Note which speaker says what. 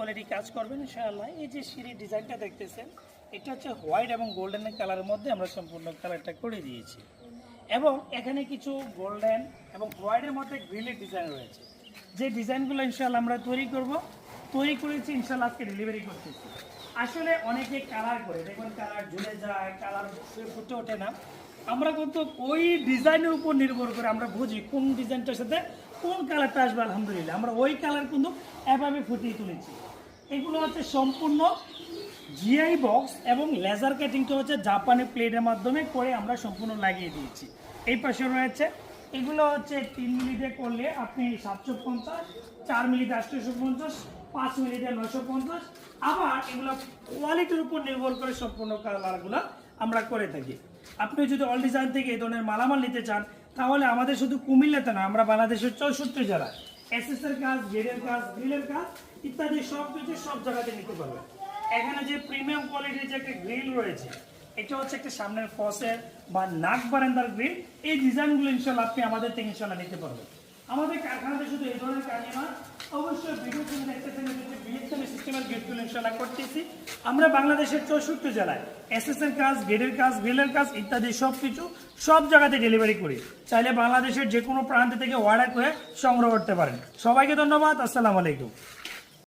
Speaker 1: Quality কাজ করবেন ইনশাআল্লাহ। এই যে সিঁড়ির ডিজাইনটা দেখতেছেন, এটা হচ্ছে হোয়াইট এবং গোল্ডেন কালারের মধ্যে আমরা সম্পূর্ণ কালারটা করে দিয়েছি, এবং এখানে কিছু গোল্ডেন এবং হোয়াইটের মধ্যে গ্রিলের ডিজাইন রয়েছে। যে ডিজাইনগুলো ইনশাআল্লাহ আমরা তৈরি করেছি, ইনশাআল্লাহ আজকে ডেলিভারি করতেছি। আসলে অনেকে কালার করে, দেখুন কালার ঝুলে যায়, কালার ফুটে ওঠে না। আমরা কিন্তু ওই ডিজাইনের উপর নির্ভর করে আমরা বুঝি কোন ডিজাইনটার সাথে কোন কালারটা আসবে। আলহামদুলিল্লাহ আমরা ওই কালার কিন্তু এভাবে ফুটিয়ে তুলেছি। এগুলো হচ্ছে সম্পূর্ণ জিআই বক্স এবং লেজার কাটিংটা হচ্ছে জাপানি প্লেটের মাধ্যমে করে আমরা সম্পূর্ণ লাগিয়ে দিয়েছি। এই পাশে রয়েছে এগুলো হচ্ছে 3 মিনিটে করলে আপনি 750, 4 মিনিটে 850, 5 মিনিটে 950। আবার এগুলো কোয়ালিটির উপর নির্ভর করে সম্পূর্ণ কালারগুলো আমরা করে থাকি। আপনি যদি অল ডিজাইন থেকে এই ধরনের মালামাল নিতে চান, তাহলে আমাদের শুধু কুমিল্লাতে না, আমরা বাংলাদেশের 64 জেলায় এসএসের কাজ, গেটের কাজ, গ্রিলের কাজ ইত্যাদি সব কিছু সব জায়গাতে নিতে পারবেন। এখানে যে প্রিমিয়াম কোয়ালিটির যে একটা গ্রিল রয়েছে, এটা হচ্ছে একটা সামনের ফসের বা নাক বারান্দার গ্রিল। এই ডিজাইনগুলো ইনশাল্লাহ আপনি আমাদের থেকে ইনশাল্লাহ নিতে পারবেন। আমাদের কারখানাতে শুধু এই ধরনের কাজ না, অবশ্যই ভিডিও থেকে দেখতেছেন বিএসএমএ সিস্টেমের গেটগুলো ইনশাল্লাহ করতেছি। আমরা বাংলাদেশের 64 জেলায় এসএসের কাজ, গেটের কাজ, গ্রিলের কাজ ইত্যাদি সব কিছু সব জায়গাতে ডেলিভারি করি। চাইলে বাংলাদেশের যে কোনো প্রান্ত থেকে অর্ডার করে সংগ্রহ করতে পারেন। সবাইকে ধন্যবাদ। আসসালামু আলাইকুম।